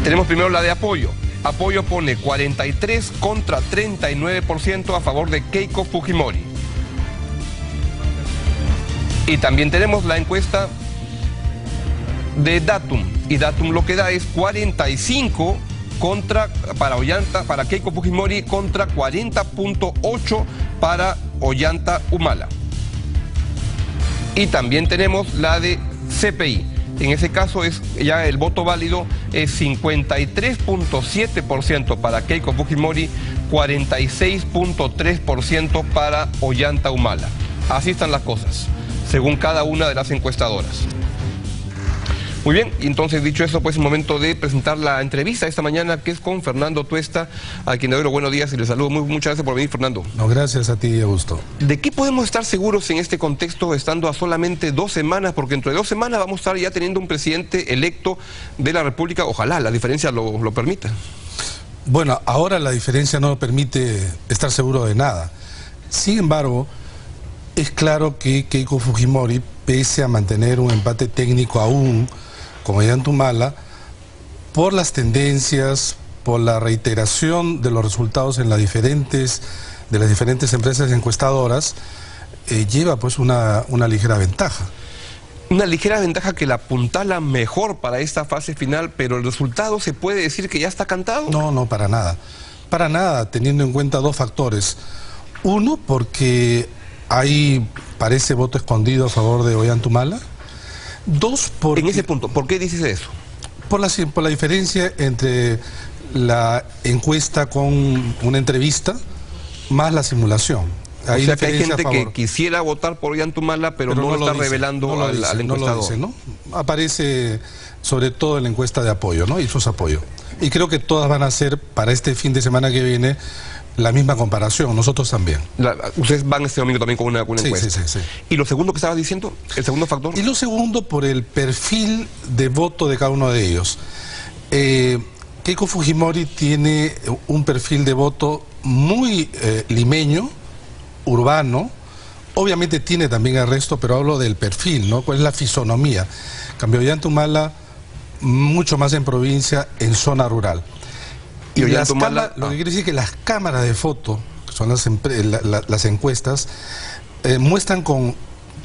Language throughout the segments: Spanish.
Tenemos primero la de Apoyo. Apoyo pone 43 contra 39% a favor de Keiko Fujimori. Y también tenemos la encuesta de Datum. Y Datum lo que da es 45 para Keiko Fujimori contra 40.8 para Ollanta Humala. Y también tenemos la de CPI. En ese caso ya el voto válido es 53.7% para Keiko Fujimori, 46.3% para Ollanta Humala. Así están las cosas, según cada una de las encuestadoras. Muy bien, y entonces dicho eso, pues es momento de presentar la entrevista esta mañana, que es con Fernando Tuesta, a quien le doy los buenos días y le saludo. Muchas gracias por venir, Fernando. No, gracias a ti, Augusto. ¿De qué podemos estar seguros en este contexto, estando a solamente 2 semanas? Porque dentro de 2 semanas vamos a estar ya teniendo un presidente electo de la República. Ojalá la diferencia lo permita. Bueno, ahora la diferencia no permite estar seguro de nada. Sin embargo, es claro que Keiko Fujimori, pese a mantener un empate técnico aún con Ollanta Humala, por las tendencias, por la reiteración de los resultados en las diferentes empresas encuestadoras, lleva pues una ligera ventaja. Una ligera ventaja que la apuntala mejor para esta fase final, pero el resultado se puede decir que ya está cantado. No, para nada. Para nada, teniendo en cuenta 2 factores. Uno, porque parece voto escondido a favor de Ollanta Humala. 2, porque... En ese punto, ¿por qué dices eso? Por la diferencia entre la encuesta con una entrevista más la simulación. O sea que hay gente que quisiera votar por Ollanta Humala, pero no lo está revelando al encuestador. ¿No? Aparece sobre todo en la encuesta de Apoyo, ¿no? Y sus apoyos. Y creo que todas van a ser para este fin de semana que viene la misma comparación, nosotros también. Ustedes van este domingo también con una encuesta. Sí. ¿Y lo segundo que estabas diciendo? ¿El segundo factor? Y lo segundo, por el perfil de voto de cada uno de ellos. Keiko Fujimori tiene un perfil de voto muy limeño, urbano. Obviamente tiene también el resto, pero hablo del perfil, ¿no? ¿Cuál es la fisonomía? Cambio Ollanta Humala, mucho más en provincia, en zona rural. Y lo que quiere decir que las cámaras de foto, que son las encuestas, muestran con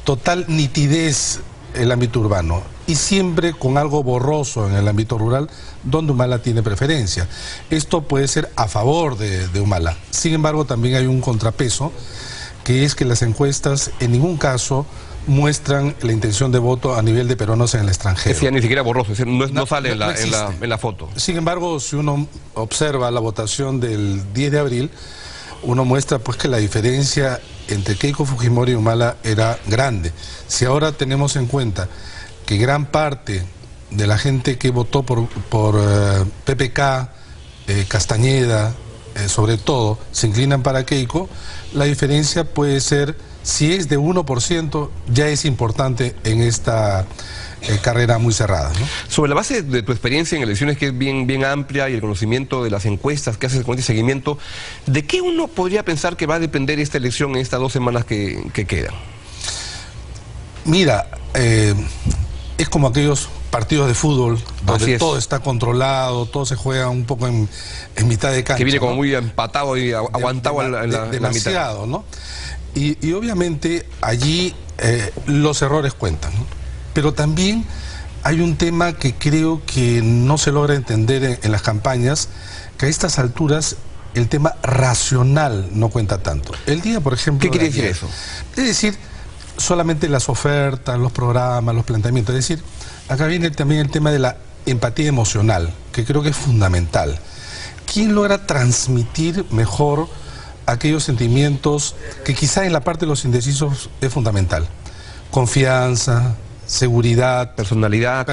total nitidez el ámbito urbano y siempre con algo borroso en el ámbito rural, donde Humala tiene preferencia. Esto puede ser a favor de Humala. Sin embargo, también hay un contrapeso, que es que las encuestas en ningún caso muestran la intención de voto a nivel de peruanos en el extranjero. Es decir, ni siquiera borroso, es decir, no sale en la foto. Sin embargo, si uno observa la votación del 10 de abril, uno muestra pues que la diferencia entre Keiko Fujimori y Humala era grande. Si ahora tenemos en cuenta que gran parte de la gente que votó por PPK, Castañeda, sobre todo, se inclinan para Keiko, la diferencia puede ser, si es de 1%, ya es importante en esta carrera muy cerrada, ¿no? Sobre la base de tu experiencia en elecciones, que es bien amplia, y el conocimiento de las encuestas que haces con este seguimiento, ¿de qué uno podría pensar que va a depender esta elección en estas 2 semanas que quedan? Mira, es como aquellos partidos de fútbol donde todo está controlado, todo se juega un poco en mitad de cancha. Que viene como muy empatado y aguantado en la demasiado, ¿no? Y obviamente allí los errores cuentan, ¿no? Pero también hay un tema que creo que no se logra entender en las campañas, que a estas alturas el tema racional no cuenta tanto. El día, por ejemplo... ¿Qué quiere decir eso? Es decir, solamente las ofertas, los programas, los planteamientos. Es decir, acá viene también el tema de la empatía emocional, que creo que es fundamental. ¿Quién logra transmitir mejor aquellos sentimientos que quizá en la parte de los indecisos es fundamental? Confianza, seguridad, personalidad,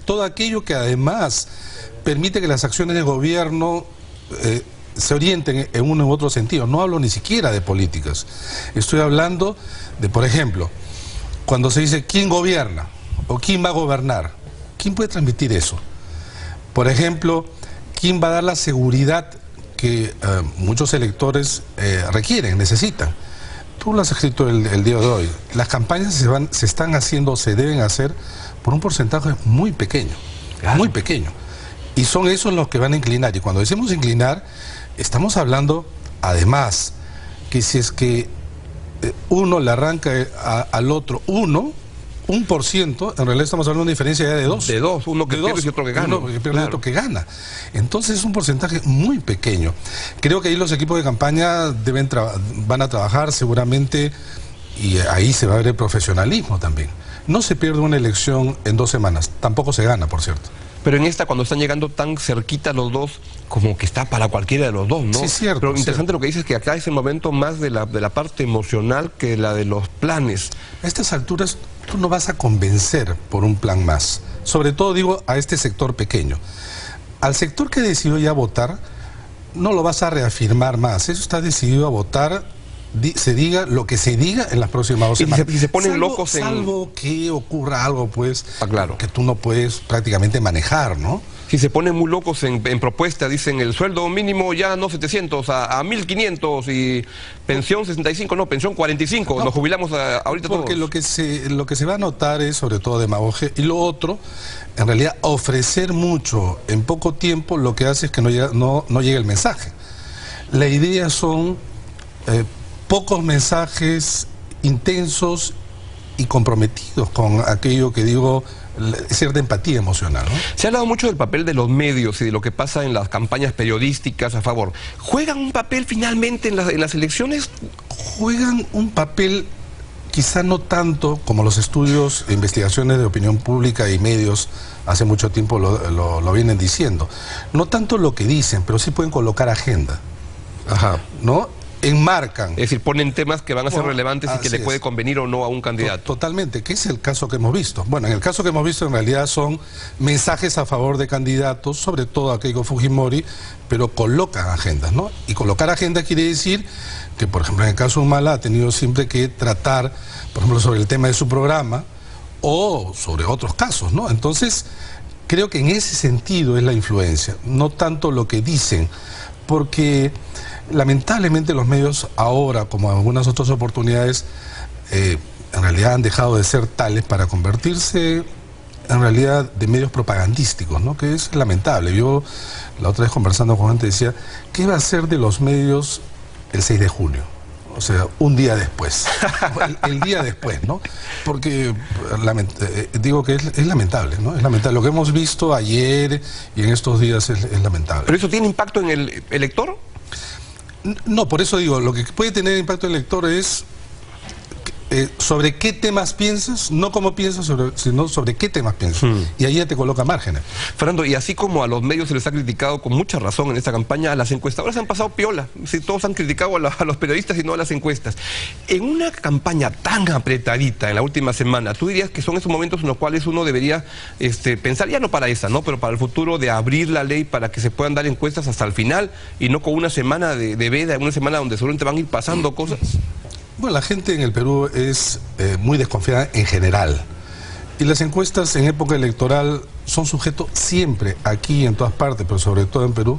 todo aquello que además permite que las acciones del gobierno se orienten en uno u otro sentido. No hablo ni siquiera de políticas. Estoy hablando de, por ejemplo, cuando se dice quién gobierna o quién va a gobernar, ¿quién puede transmitir eso? Por ejemplo, ¿quién va a dar la seguridad que muchos electores requieren, necesitan? Tú lo has escrito el día de hoy. Las campañas se están haciendo, se deben hacer por un porcentaje muy pequeño, muy pequeño. Y son esos los que van a inclinar. Y cuando decimos inclinar, estamos hablando, además, que si es que uno le arranca al otro 1%, en realidad estamos hablando de una diferencia ya de 2. De 2, uno que pierde y otro que gana. Uno que pierde y otro que gana. Entonces es un porcentaje muy pequeño. Creo que ahí los equipos de campaña van a trabajar seguramente, y ahí se va a ver el profesionalismo también. No se pierde una elección en 2 semanas, tampoco se gana, por cierto. Pero en esta, cuando están llegando tan cerquita los dos, como que está para cualquiera de los dos, ¿no? Sí, cierto. Pero interesante cierto. lo que dices, que acá es el momento más de la parte emocional que la de los planes. A estas alturas tú no vas a convencer por un plan más. Sobre todo, digo, a este sector pequeño. Al sector que decidió ya votar, no lo vas a reafirmar más. Eso está decidido a votar, se diga lo que se diga en las próximas 2 semanas. Y se ponen locos en... Salvo que ocurra algo, pues, claro, que tú no puedes prácticamente manejar, ¿no? Si se ponen muy locos en propuesta, dicen el sueldo mínimo ya no 700, a 1.500, y pensión 65, no, pensión 45, nos jubilamos ahorita todos. Porque lo que se va a notar es sobre todo demagogia, y lo otro, en realidad, ofrecer mucho en poco tiempo, lo que hace es que no llega el mensaje. La idea son pocos mensajes intensos y comprometidos con aquello que digo, cierta empatía emocional, ¿no? Se ha hablado mucho del papel de los medios y de lo que pasa en las campañas periodísticas a favor. ¿Juegan un papel finalmente en las elecciones? Juegan un papel, quizá no tanto como los estudios e investigaciones de opinión pública y medios hace mucho tiempo lo vienen diciendo. No tanto lo que dicen, pero sí pueden colocar agenda. Ajá. ¿No? Enmarcan. Es decir, ponen temas que van a ser relevantes y que le puede convenir o no a un candidato. Totalmente, que es el caso que hemos visto. Bueno, en el caso que hemos visto en realidad son mensajes a favor de candidatos, sobre todo a Keiko Fujimori, pero colocan agendas, ¿no? Y colocar agenda quiere decir que, por ejemplo, en el caso de Humala ha tenido siempre que tratar, por ejemplo, sobre el tema de su programa o sobre otros casos, ¿no? Entonces, creo que en ese sentido es la influencia, no tanto lo que dicen, porque lamentablemente los medios ahora, como en algunas otras oportunidades, en realidad han dejado de ser tales para convertirse en realidad de medios propagandísticos, ¿no? Que es lamentable. Yo la otra vez conversando con gente decía, ¿qué va a ser de los medios el 6 de julio? O sea, un día después, el día después, ¿no? Porque digo que es lamentable, ¿no? Es lamentable. Lo que hemos visto ayer y en estos días es lamentable. ¿Pero eso tiene impacto en el elector? No, por eso digo, lo que puede tener impacto en el elector es sobre qué temas piensas, no cómo piensas, sino sobre qué temas piensas. Y ahí ya te coloca márgenes. Fernando, y así como a los medios se les ha criticado con mucha razón en esta campaña, a las encuestadoras han pasado piola. Si todos han criticado a los periodistas y no a las encuestas. En una campaña tan apretadita en la última semana, ¿tú dirías que son esos momentos en los cuales uno debería pensar, ya no para esa, ¿no? Pero para el futuro, de abrir la ley para que se puedan dar encuestas hasta el final y no con una semana de veda, una semana donde seguramente van a ir pasando cosas? Bueno, la gente en el Perú es muy desconfiada en general. Y las encuestas en época electoral son sujetos siempre, aquí y en todas partes, pero sobre todo en Perú,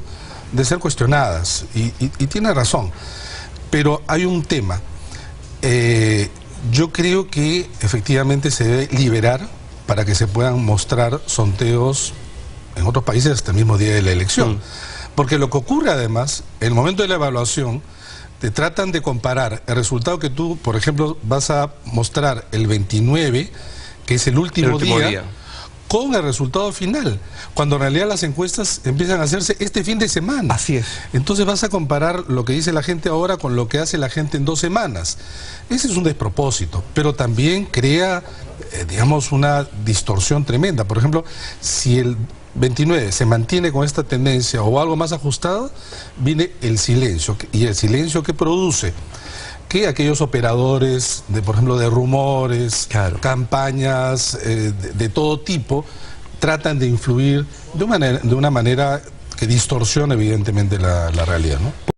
de ser cuestionadas. Y tiene razón. Pero hay un tema. Yo creo que efectivamente se debe liberar para que se puedan mostrar sondeos en otros países hasta el mismo día de la elección. Porque lo que ocurre además, en el momento de la evaluación, te tratan de comparar el resultado que tú, por ejemplo, vas a mostrar el 29, que es el último día, con el resultado final, cuando en realidad las encuestas empiezan a hacerse este fin de semana. Así es. Entonces vas a comparar lo que dice la gente ahora con lo que hace la gente en 2 semanas. Ese es un despropósito, pero también crea, digamos, una distorsión tremenda. Por ejemplo, si el 29 se mantiene con esta tendencia o algo más ajustado, viene el silencio. ¿Y el silencio qué produce? Que aquellos operadores, por ejemplo, de rumores, claro, campañas de todo tipo, tratan de influir de una manera que distorsiona evidentemente la realidad, ¿no?